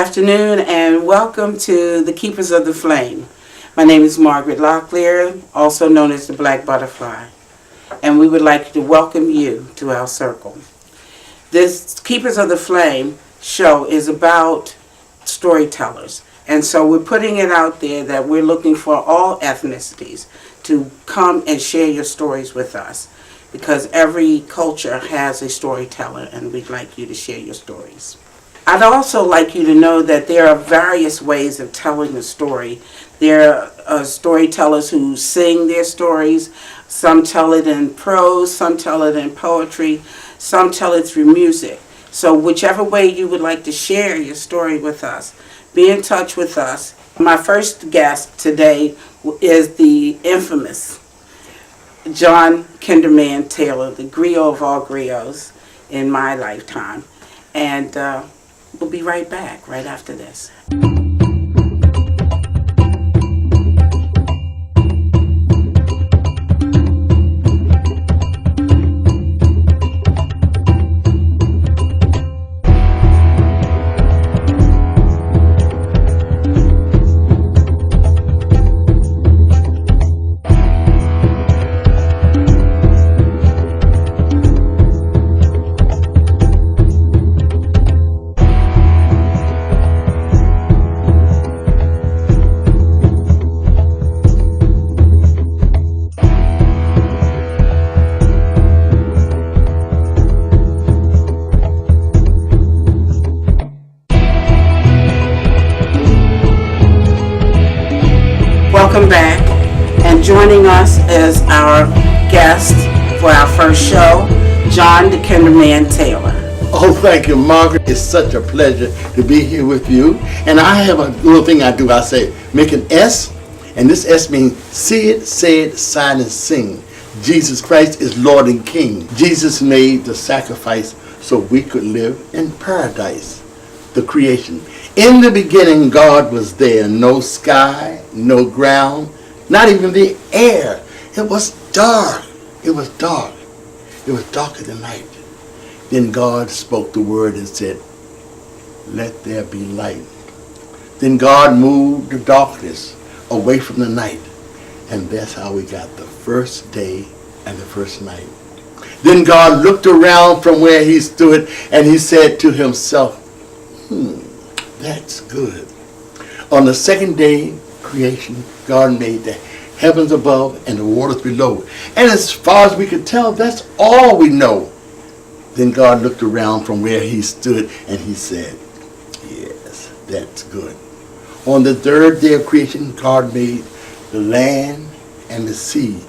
afternoon and welcome to the Keepers of the Flame. My name is Margaret Locklear, also known as the Black Butterfly, and we would like to welcome you to our circle. This Keepers of the Flame show is about storytellers, and so we're putting it out there that we're looking for all ethnicities to come and share your stories with us, because every culture has a storyteller and we'd like you to share your stories. I'd also like you to know that there are various ways of telling a story. There are storytellers who sing their stories. Some tell it in prose, some tell it in poetry, some tell it through music. So whichever way you would like to share your story with us, be in touch with us. My first guest today is the infamous John Kinderman Taylor, the griot of all griots in my lifetime. And we'll be right back right after this. Welcome back, and joining us is our guest for our first show, John the Kinderman Taylor. Oh, thank you, Margaret. It's such a pleasure to be here with you. And I have a little thing I do. I say, make an S, and this S means see it, say it, sign and sing. Jesus Christ is Lord and King. Jesus made the sacrifice so we could live in paradise, the creation. In the beginning, God was there. No sky, no ground, not even the air. It was dark. It was dark. It was darker than night. Then God spoke the word and said, let there be light. Then God moved the darkness away from the night. And that's how we got the first day and the first night. Then God looked around from where he stood and he said to himself, that's good. On the second day, creation, God made the heavens above and the waters below. And as far as we could tell, that's all we know. Then God looked around from where he stood and he said, yes, that's good. On the third day of creation, God made the land and the sea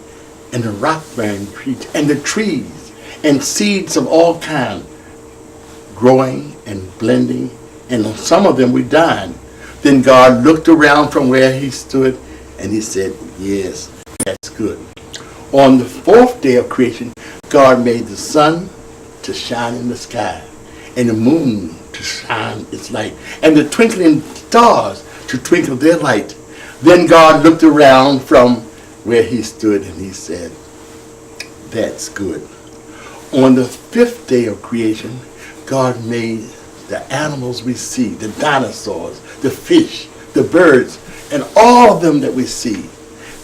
and the rock-bearing trees and the trees and seeds of all kinds, growing and blending, and on some of them we died. Then God looked around from where he stood and he said, yes, that's good. On the fourth day of creation, God made the sun to shine in the sky and the moon to shine its light and the twinkling stars to twinkle their light. Then God looked around from where he stood and he said, that's good. On the fifth day of creation, God made the animals we see, the dinosaurs, the fish, the birds, and all of them that we see.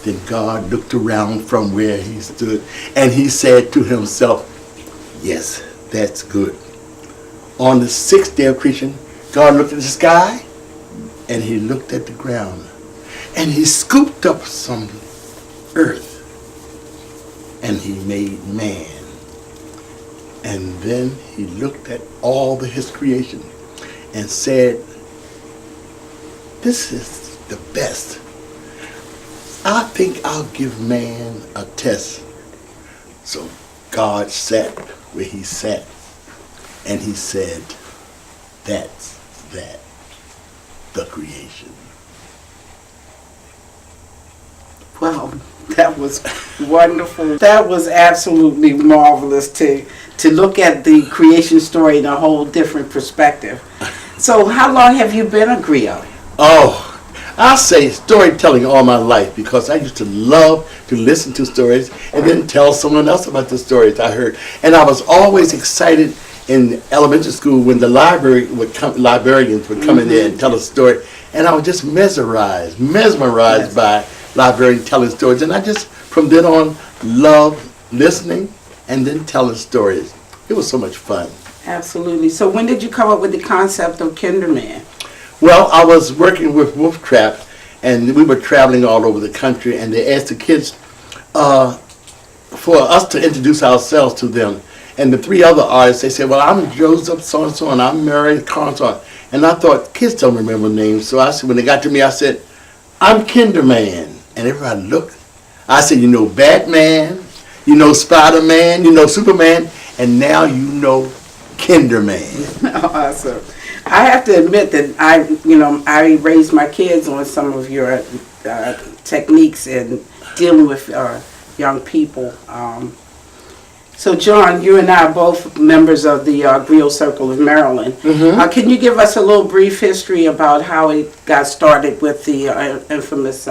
Then God looked around from where he stood and he said to himself, yes, that's good. On the sixth day of creation, God looked at the sky and he looked at the ground and he scooped up some earth and he made man. And then he looked at all his creation and said, this is the best. I think I'll give man a test. So God sat where he sat and he said, that's that, the creation. Wow, that was wonderful. That was absolutely marvelous to look at the creation story in a whole different perspective. So how long have you been a griot? Oh, I say storytelling all my life because I used to love to listen to stories and then tell someone else about the stories I heard. And I was always excited in elementary school when the librarians would come in there and tell a story, and I was just mesmerized by librarians telling stories, and I just from then on loved listening and then telling stories. It was so much fun. Absolutely. So when did you come up with the concept of Kinderman? Well, I was working with Wolf Trap, and we were traveling all over the country, and they asked the kids for us to introduce ourselves to them. And the three other artists, they said, well, I'm Joseph so-and-so, and I'm Mary Carson. And I thought, kids don't remember names. So I said, when they got to me, I said, I'm KINDERMAN. And everybody looked. I said, you know Batman, you know Spider-Man, you know Superman, and now you know KINDERMAN. Awesome. I have to admit that I raised my kids on some of your techniques in dealing with young people. So, John, you and I are both members of the Griot Circle of Maryland. Can you give us a little brief history about how it got started with the infamous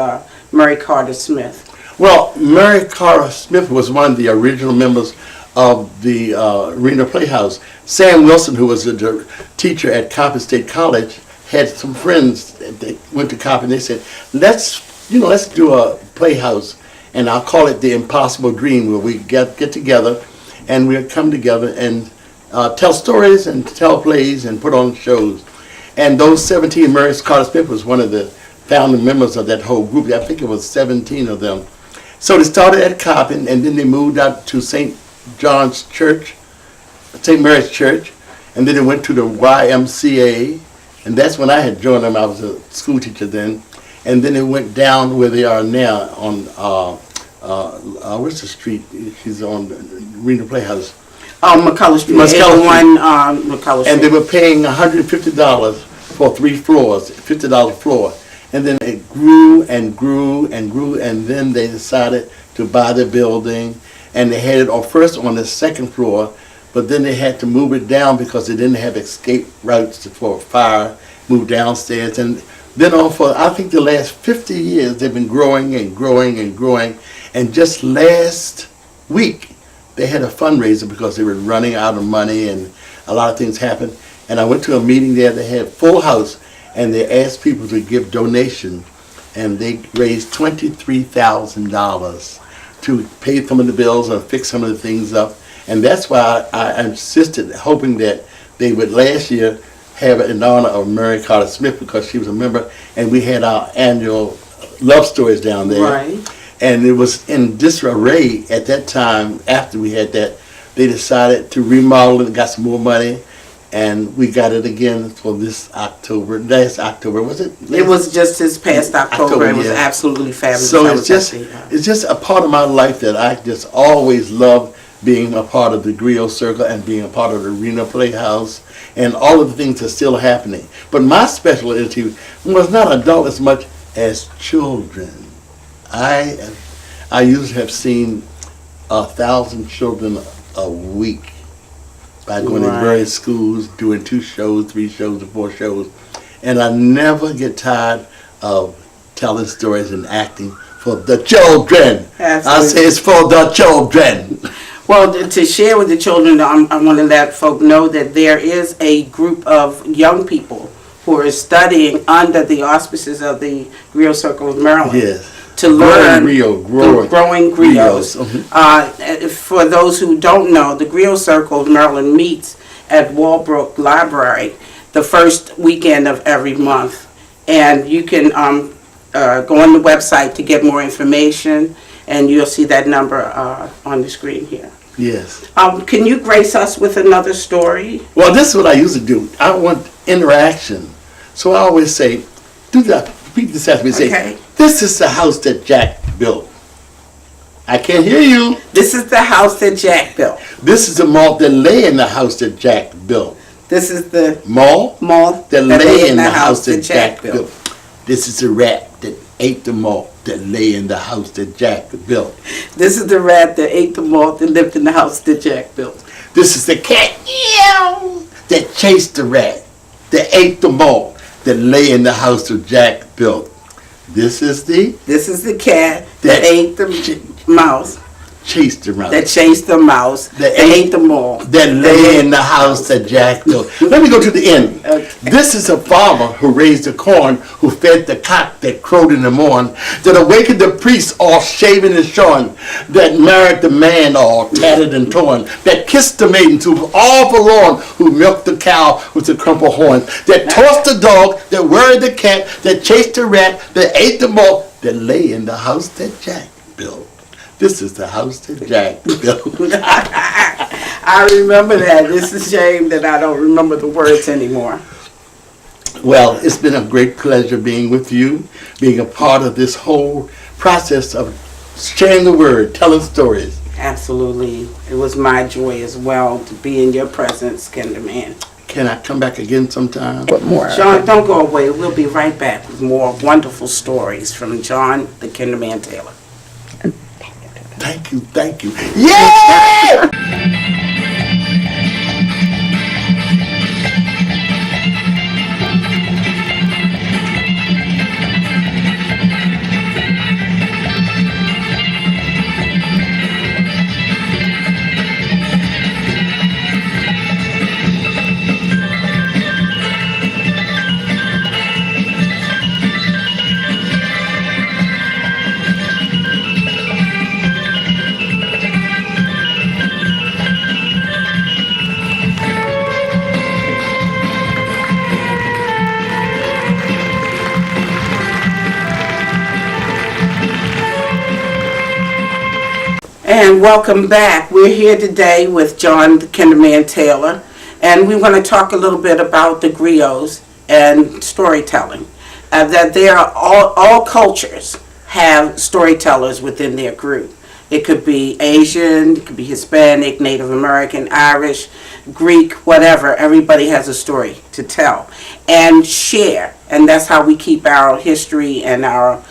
Mary Carter Smith? Well, Mary Carter Smith was one of the original members of the Arena Playhouse. Sam Wilson, who was a teacher at Coppin State College, had some friends that went to Coppin. They said, let's do a playhouse, and I'll call it the Impossible Dream, where we get together and we'll come together and tell stories and tell plays and put on shows. And those 17, Mary Carter Smith was one of the founding members of that whole group. I think it was 17 of them. So they started at Coppin, and then they moved out to St. John's Church, St. Mary's Church, and then they went to the YMCA, and that's when I had joined them. I was a school teacher then. And then they went down where they are now on, where's the street? She's on Arena Playhouse. McCullough Street. McCullough Street. And they were paying $150 for 3 floors, $50 a floor. And then it grew and grew and grew, and then they decided to buy the building, and they had it first on the 2nd floor, but then they had to move it down because they didn't have escape routes for fire, move downstairs. And then on for, I think the last 50 years, they've been growing and growing and growing. And just last week, they had a fundraiser because they were running out of money and a lot of things happened. And I went to a meeting there, they had full house, and they asked people to give donations, and they raised $23,000 to pay some of the bills and fix some of the things up. And that's why I insisted, hoping that they would last year have it in honor of Mary Carter Smith, because she was a member, and we had our annual Love Stories down there. Right. And it was in disarray at that time. After we had that, they decided to remodel it and got some more money. And we got it again for this October, last October, was it? It was just this past October. It was absolutely fabulous. So it's just a part of my life that I just always loved, being a part of the Griot Circle and being a part of the Arena Playhouse and all of the things that are still happening. But my specialty was not adult as much as children. I usually have seen 1,000 children a week by going to various schools, doing 2 shows, 3 shows, or 4 shows. And I never get tired of telling stories and acting for the children. Absolutely. I say it's for the children. Well, to share with the children, I want to let folk know that there is a group of young people who are studying under the auspices of the Griot Circle of Maryland. Yes. To learn growing griots. For those who don't know, the Griot Circle of Maryland meets at Walbrook Library the first weekend of every month. And you can go on the website to get more information, and you'll see that number on the screen here. Yes. Can you grace us with another story? Well, this is what I usually do. I want interaction. So I always say, do that. Repeat this after me. Say, this is the house that Jack built. I can't hear you. This is the house that Jack built. This is the malt that lay in the house that Jack built. This is the malt that lay in the house that Jack built. This is the rat that ate the malt that lay in the house that Jack built. This is the rat that ate the malt that lived in the house that Jack built. This is the cat that chased the rat that ate the malt that lay in the house that Jack built. This is the cat that ate the mouse chased the mouse. That chased the mouse. That ate the mole. That lay in the house that Jack built. Let me go to the end. Okay. This is a farmer who raised the corn, who fed the cock that crowed in the morn, that awakened the priest all shaven and shorn, that married the man all tattered and torn, that kissed the maiden who was all forlorn, who milked the cow with the crumpled horn, that tossed the dog, that worried the cat, that chased the rat, that ate the mole, that lay in the house that Jack built. This is the house that Jack built. I remember that. It's a shame that I don't remember the words anymore. Well, it's been a great pleasure being with you, being a part of this whole process of sharing the word, telling stories. Absolutely. It was my joy as well to be in your presence, KINDERMAN. Can I come back again sometime? What more? John, don't go away. We'll be right back with more wonderful stories from John the KINDERMAN Taylor. Thank you, thank you. Yeah! And welcome back. We're here today with John the KINDERMAN Taylor, and we want to talk a little bit about the griots and storytelling. That there are all cultures have storytellers within their group. It could be Asian, it could be Hispanic, Native American, Irish, Greek, whatever. Everybody has a story to tell and share, and that's how we keep our history and our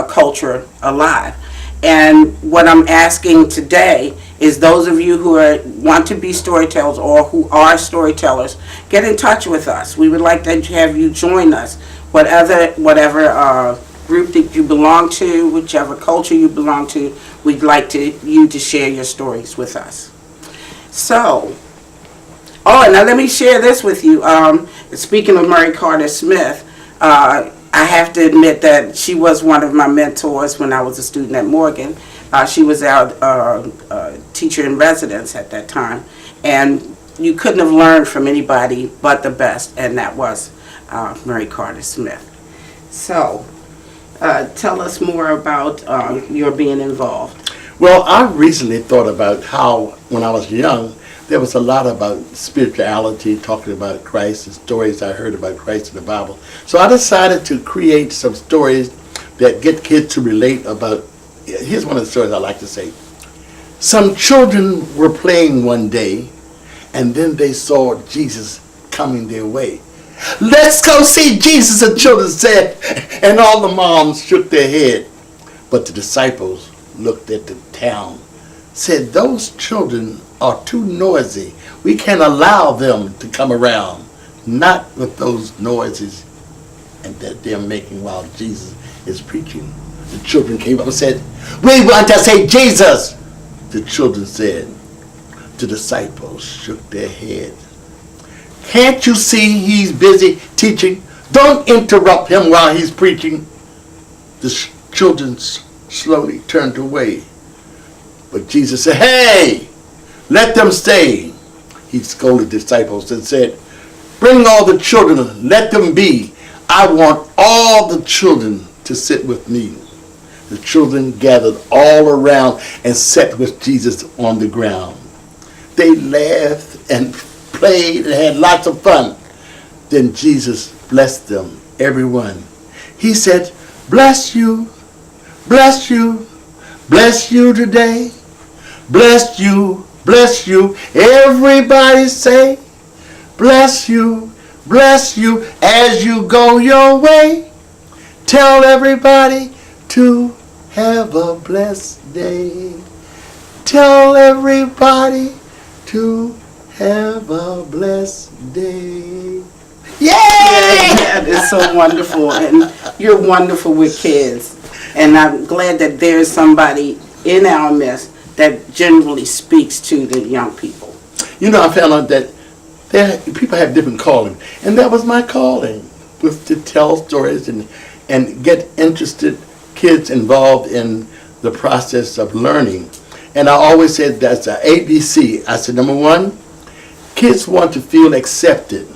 culture alive. And what I'm asking today is those of you who want to be storytellers or who are storytellers, get in touch with us. We would like to have you join us. Whatever group that you belong to, whichever culture you belong to, we'd like you to share your stories with us. So, and now let me share this with you. Speaking of Mary Carter Smith, I have to admit that she was one of my mentors when I was a student at Morgan. She was our teacher in residence at that time, and you couldn't have learned from anybody but the best, and that was Mary Carter Smith. So, tell us more about your being involved. Well, I recently thought about how, when I was young, there was a lot about spirituality, talking about Christ, and stories I heard about Christ in the Bible. So I decided to create some stories that get kids to relate about. Here's one of the stories I like to say. Some children were playing one day, and then they saw Jesus coming their way. "Let's go see Jesus," the children said, and all the moms shook their head. But the disciples looked at the town, said, "Those children are too noisy. We can't allow them to come around, not with those noises and that they're making while Jesus is preaching." The children came up and said, "We want to see Jesus." The children said. The disciples shook their heads. "Can't you see he's busy teaching? Don't interrupt him while he's preaching." The children slowly turned away. But Jesus said, "Hey, let them stay." He scolded the disciples and said, "Bring all the children, let them be. I want all the children to sit with me." The children gathered all around and sat with Jesus on the ground. They laughed and played and had lots of fun. Then Jesus blessed them, everyone. He said, "Bless you, bless you, bless you today. Bless you, bless you." Everybody say, bless you as you go your way. Tell everybody to have a blessed day. Tell everybody to have a blessed day. Yay! That is so wonderful, and you're wonderful with kids. And I'm glad that there's somebody in our midst that generally speaks to the young people? You know, I found out that people have different callings, and that was my calling, was to tell stories and get interested kids involved in the process of learning. And I always said that's a ABC. I said, number one, kids want to feel accepted.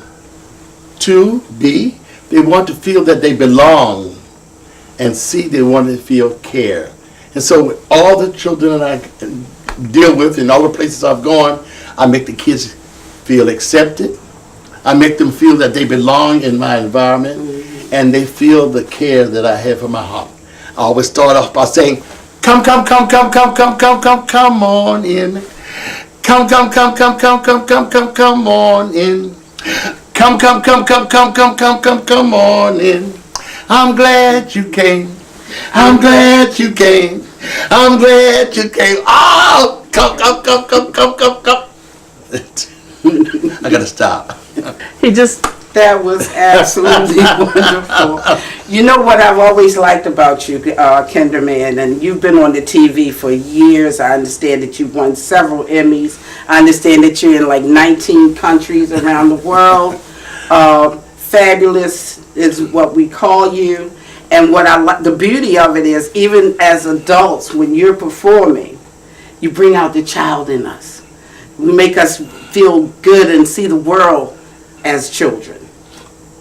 2B, they want to feel that they belong. And C, they want to feel care. And so with all the children that I deal with in all the places I've gone, I make the kids feel accepted. I make them feel that they belong in my environment, and they feel the care that I have for my heart. I always start off by saying, come on in. Come on in. Come on in. I'm glad you came. I'm glad you came. I'm glad you came. Oh, come. I gotta stop. That was absolutely wonderful. You know what I've always liked about you, Kinderman, and you've been on the TV for years. I understand that you've won several Emmys. I understand that you're in like 19 countries around the world. Fabulous is what we call you. And what I like, the beauty of it is, even as adults, when you're performing, you bring out the child in us. You make us feel good and see the world as children.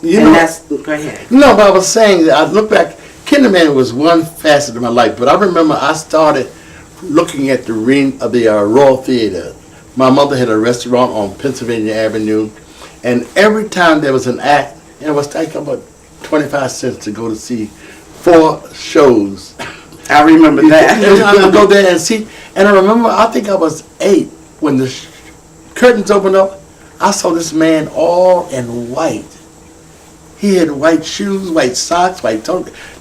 Go ahead. No, but I was saying that I look back, Kinderman was one facet of my life, but I remember I started looking at the Royal Theater. My mother had a restaurant on Pennsylvania Avenue, and every time there was an act, and it was like about 25 cents to go to see 4 shows. I remember that. I would go there and see, and I remember, I think I was 8 when the curtains opened up. I saw this man all in white. He had white shoes, white socks, white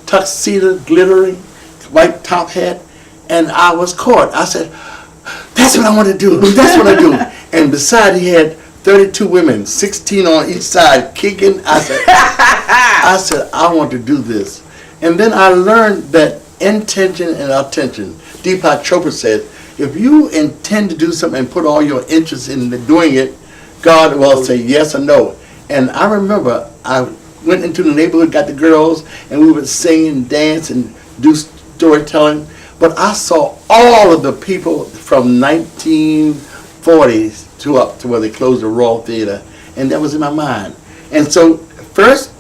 tuxedo, glittering, white top hat, and I was caught. I said, that's what I want to do. That's what I do. And beside he had 32 women, 16 on each side, kicking. I said, I want to do this. And then I learned that intention and attention. Deepak Chopra said, if you intend to do something and put all your interest in doing it, God will say yes or no. And I remember I went into the neighborhood, got the girls, and we would sing and dance and do storytelling. But I saw all of the people from 1940s to up to where they closed the Royal Theater, and that was in my mind. And so first,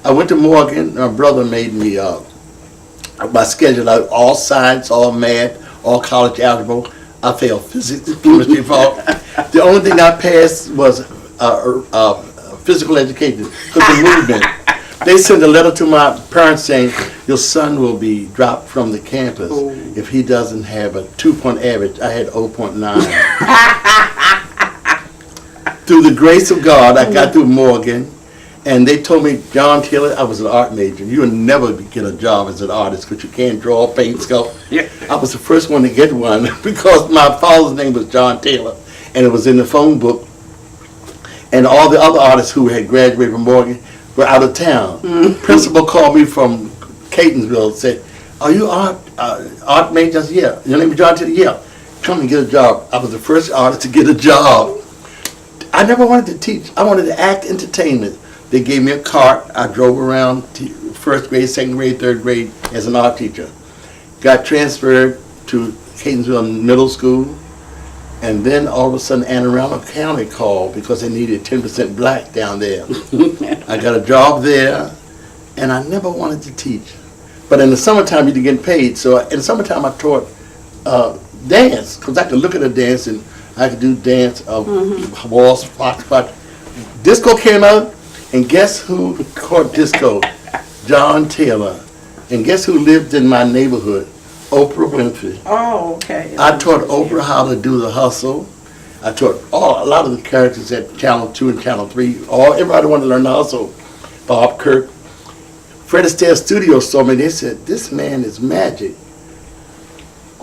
I went to Morgan. My brother made me my schedule out, all science, all math, all college algebra. I failed physics, chemistry, the only thing I passed was physical education, because the movement. They sent a letter to my parents saying, your son will be dropped from the campus if he doesn't have a 2-point average. I had 0.9. Through the grace of God, I got through Morgan, and they told me, John Taylor, I was an art major. You'll never get a job as an artist because you can't draw, paint, sculpt. Yeah. I was the first one to get one because my father's name was John Taylor, and it was in the phone book. And all the other artists who had graduated from Morgan were out of town. Principal called me from Catonsville and said, are you art major? I said, yeah. Your name is John Taylor? Yeah. Come and get a job. I was the first artist to get a job. I never wanted to teach. I wanted to act entertainment. They gave me a cart. I drove around first grade, second grade, third grade as an art teacher. Got transferred to Catonsville Middle School. And then all of a sudden, Anne Arundel County called because they needed 10% black down there. I got a job there, and I never wanted to teach. But in the summertime, you didn't get paid. So in the summertime, I taught dance, because I could look at a dance, and I could do dance of waltz, foxtrot. Disco came out, and guess who caught disco? John Taylor. And guess who lived in my neighborhood? Oprah Winfrey. Oh, okay. I taught Oprah how to do the hustle. I taught a lot of the characters at Channel 2 and Channel 3. Everybody wanted to learn the hustle. Bob Kirk. Fred Astaire Studios saw me. They said, this man is magic.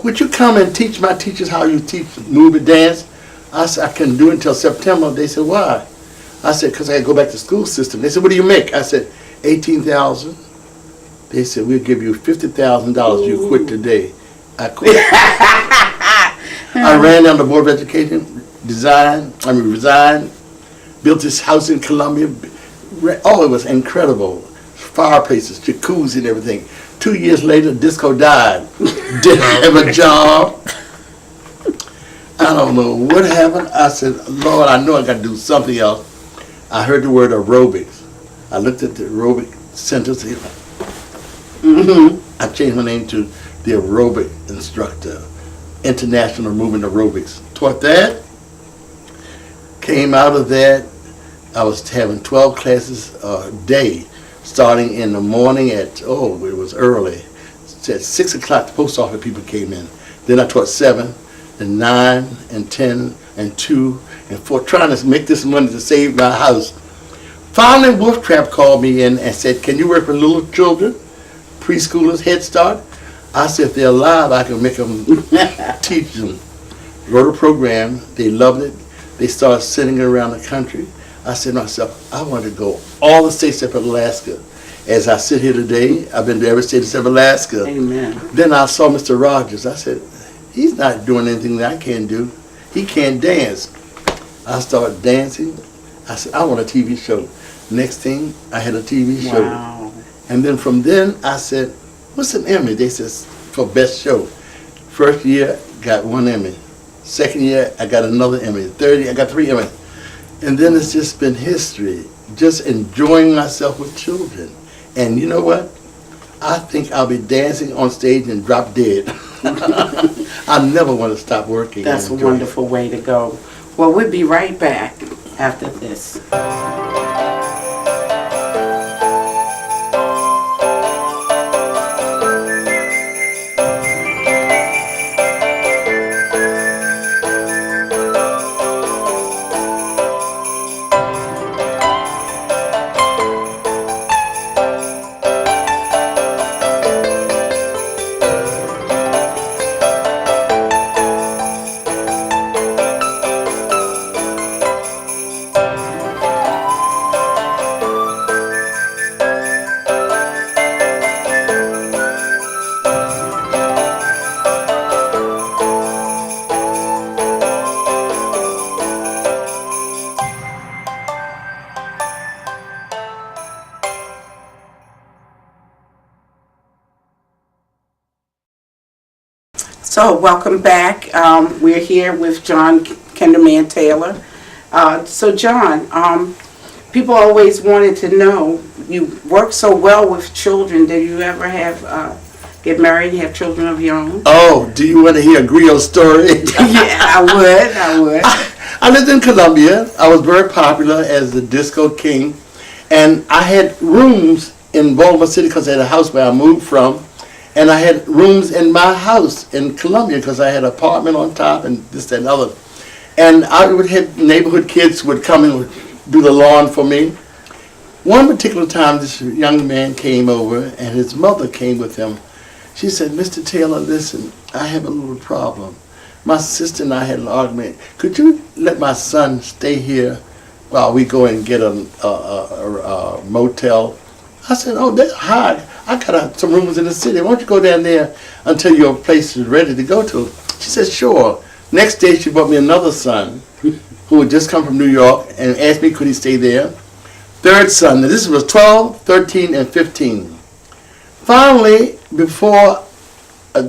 Would you come and teach my teachers how you teach movie dance? I said, I couldn't do it until September. They said, why? I said, because I had to go back to school system. They said, what do you make? I said, $18,000. They said, we'll give you $50,000 if you quit today. I quit. I ran down the Board of Education, resigned, built this house in Columbia. Oh, it was incredible. Fireplaces, jacuzzi and everything. 2 years later, disco died. Didn't have a job. I don't know what happened. I said, Lord, I know I got to do something else. I heard the word aerobics. I looked at the aerobic centers. I changed my name to the aerobic instructor, International Movement Aerobics. Taught that. Came out of that. I was having 12 classes a day, starting in the morning at, it was early. At 6 o'clock, the post office people came in. Then I taught 7, and 9, and 10, and 2, and 4, trying to make this money to save my house. Finally, Wolf Trap called me in and said, can you work with little children, preschoolers, Head Start? I said, if they're alive, I can make them teach them. Wrote a program. They loved it. They started sending it around the country. I said to myself, I want to go all the states except Alaska. As I sit here today, I've been to every state except Alaska. Amen. Then I saw Mr. Rogers. I said, he's not doing anything that I can't do. He can't dance. I started dancing. I said, I want a TV show. Next thing, I had a TV show. Wow. And then from then, I said, what's an Emmy? They said, for best show. First year, got 1 Emmy. Second year, I got another Emmy. Third year, I got 3 Emmys. And then it's just been history. Just enjoying myself with children. And you know what? I think I'll be dancing on stage and drop dead. I never want to stop working. That's a wonderful way to go. Well, we'll be right back after this. So welcome back. We're here with John Kinderman Taylor. So John, people always wanted to know, you work so well with children. Did you ever get married and have children of your own? Oh, do you want to hear a griot story? Yeah, I would. I lived in Columbia. I was very popular as the disco king. And I had rooms in Baltimore City because I had a house where I moved from. And I had rooms in my house in Columbia because I had an apartment on top and this, that, and other. And I would have neighborhood kids would come and would do the lawn for me. One particular time, this young man came over and his mother came with him. She said, Mr. Taylor, listen, I have a little problem. My sister and I had an argument. Could you let my son stay here while we go and get a motel? I said, oh, that's hard. I got some rooms in the city. Why don't you go down there until your place is ready to go to? She said, sure. Next day, she brought me another son who had just come from New York and asked me could he stay there. Third son. Now, this was 12, 13, and 15. Finally, before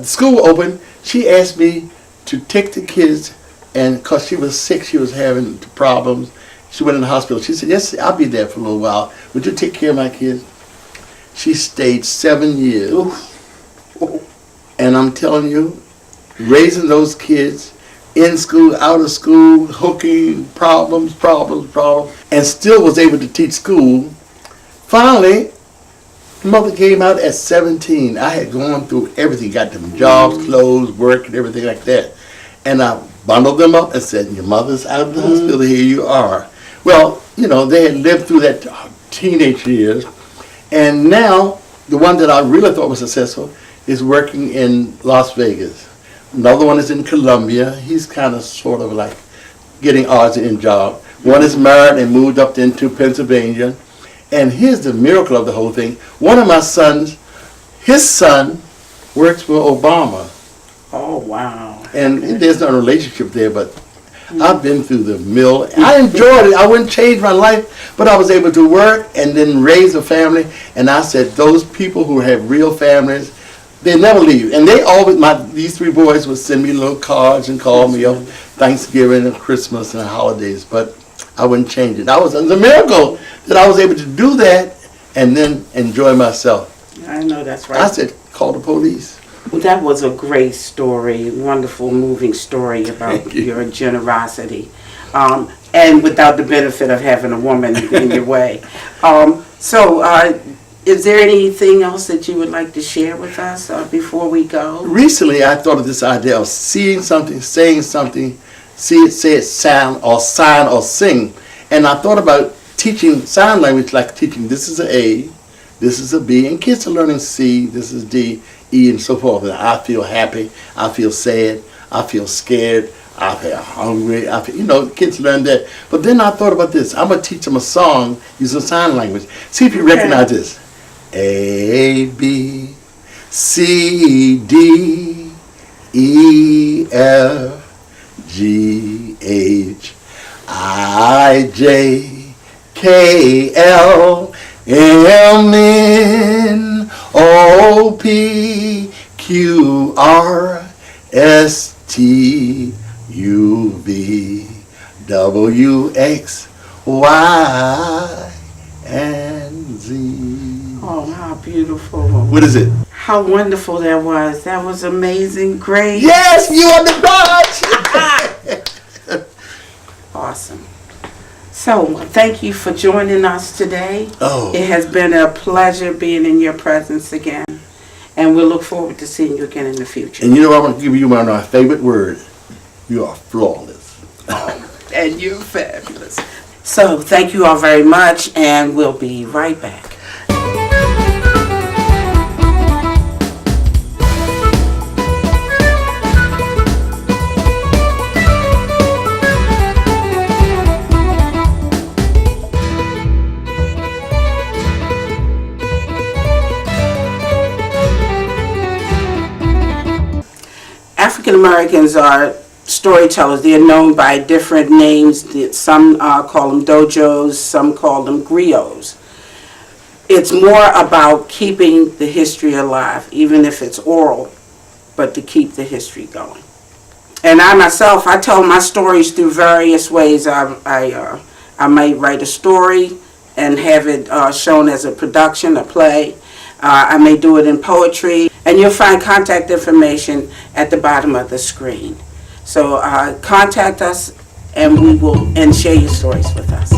school opened, she asked me to take the kids, and because she was sick, she was having problems. She went in the hospital. She said, yes, I'll be there for a little while. Would you take care of my kids? She stayed 7 years. And I'm telling you, raising those kids in school, out of school, hooking, problems, and still was able to teach school. Finally, mother came out at 17. I had gone through everything, got them jobs, clothes, work, and everything like that. And I bundled them up and said, your mother's out of the hospital, here you are. Well, you know, they had lived through that teenage years. And now, the one that I really thought was successful is working in Las Vegas. Another one is in Columbia. He's kind of sort of like getting odds in job. One is married and moved up into Pennsylvania. And here's the miracle of the whole thing. One of my sons, his son, works for Obama. Oh, wow. And there's no relationship there, but I've been through the mill. I enjoyed it. I wouldn't change my life, but I was able to work and then raise a family. And I said, those people who have real families, they never leave. And they always, these three boys would send me little cards and call me up Thanksgiving and Christmas and holidays, but I wouldn't change it. It was a miracle that I was able to do that and then enjoy myself. I know that's right. I said, call the police. Well, that was a great story, wonderful, moving story about your generosity, and without the benefit of having a woman in your way. Is there anything else that you would like to share with us before we go? Recently, I thought of this idea of seeing something, saying something, see it, say it, sound, or sign, or sing. And I thought about teaching sign language, like teaching this is an A, this is a B, and kids are learning C, this is D, E, and so forth. And I feel happy, I feel sad, I feel scared, I feel hungry, kids learn that. But then I thought about this. I'm going to teach them a song using sign language. See if you recognize this. A, B, C, D, E, F, G, H, I, J, K, L, M, N, O, P, Q, R, S, T, U, V, W, X, Y, and Z. Oh, how beautiful. What is it? How wonderful that was. That was amazing. Great. Yes, you are the garage. Awesome. So, thank you for joining us today. Oh. It has been a pleasure being in your presence again. And we look forward to seeing you again in the future. And you know, I'm going to give you one of my favorite words. You are flawless. And you're fabulous. So, thank you all very much, and we'll be right back. African Americans are storytellers. They're known by different names. Some call them dojos, some call them griots. It's more about keeping the history alive, even if it's oral, but to keep the history going. And I myself, I tell my stories through various ways. I might write a story and have it shown as a production, a play. I may do it in poetry. And you'll find contact information at the bottom of the screen. So contact us and share your stories with us.